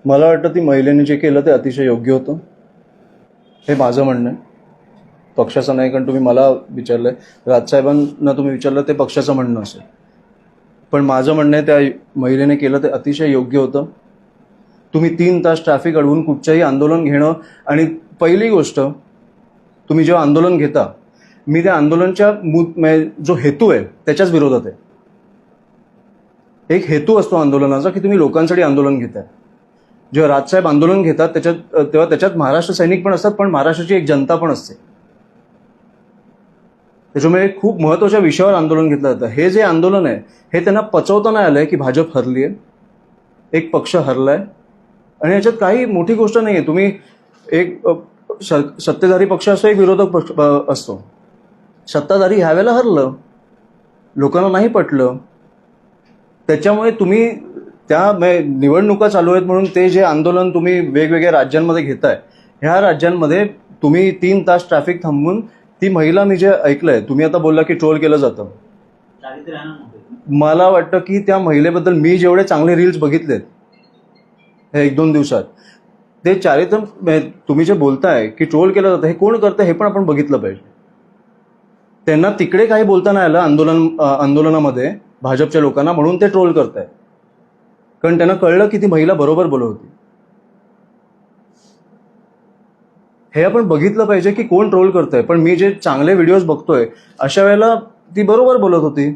मला वाटतं ती महिलेने जे केलं ते अतिशय योग्य होतं, हे माझं म्हणणं आहे. पक्षाचं नाही, कारण तुम्ही मला विचारलंय. राजसाहेबांना तुम्ही विचारलं ते पक्षाचं म्हणणं असेल, पण माझं म्हणणं आहे त्या महिलेने केलं ते अतिशय योग्य होतं. तुम्ही 3 तास ट्रॅफिक अडवून कुठचंही आंदोलन घेणं, आणि पहिली गोष्ट, तुम्ही जेव्हा आंदोलन घेता, मी त्या आंदोलनाच्या जो हेतू आहे त्याच्याच विरोधात आहे. एक हेतू असतो आंदोलनाचा की तुम्ही लोकांसाठी आंदोलन घेताय. जेव्हा राजसाहेब आंदोलन घेतात तेव्हा त्याच्यात महाराष्ट्र सैनिक पण असतात, पण महाराष्ट्राची एक जनता पण असते. त्याच्यामुळे खूप महत्वाच्या विषयावर आंदोलन घेतलं जातं. हे जे आंदोलन आहे हे त्यांना पचवता नाही आलंय की भाजप हरली आहे, एक पक्ष हरलाय, आणि याच्यात काही मोठी गोष्ट नाही आहे. तुम्ही एक सत्ताधारी पक्ष असतो, एक विरोधक पक्ष असतो. सत्ताधारी ह्यावेळेला हरलं, लोकांना नाही पटलं, त्याच्यामुळे तुम्ही त्या निवडणुका चालू आहेत म्हणून ते जे आंदोलन तुम्ही वेगवेगळ्या राज्यांमध्ये घेताय, ह्या राज्यांमध्ये तुम्ही 3 तास ट्रॅफिक थांबवून ती महिला, मी जे ऐकलंय, तुम्ही आता बोलला की ट्रोल केलं जातं. मला वाटतं की त्या महिलेबद्दल मी जेवढे चांगले रील्स बघितलेत हे 1-2 दिवसात, ते चारित्र्य, तुम्ही जे बोलताय की ट्रोल केलं जातं, हे कोण करतं हे पण आपण बघितलं पाहिजे. त्यांना तिकडे काही बोलता नाही आलं आंदोलनामध्ये भाजपच्या लोकांना, म्हणून ते ट्रोल करताय, कारण त्यांना कळलं की ती महिला बरोबर बोलत होती. हे आपण बघितलं पाहिजे की कोण ट्रोल करतंय. पण मी जे चांगले व्हिडिओज बघतोय, अशा वेळेला ती बरोबर बोलत होती.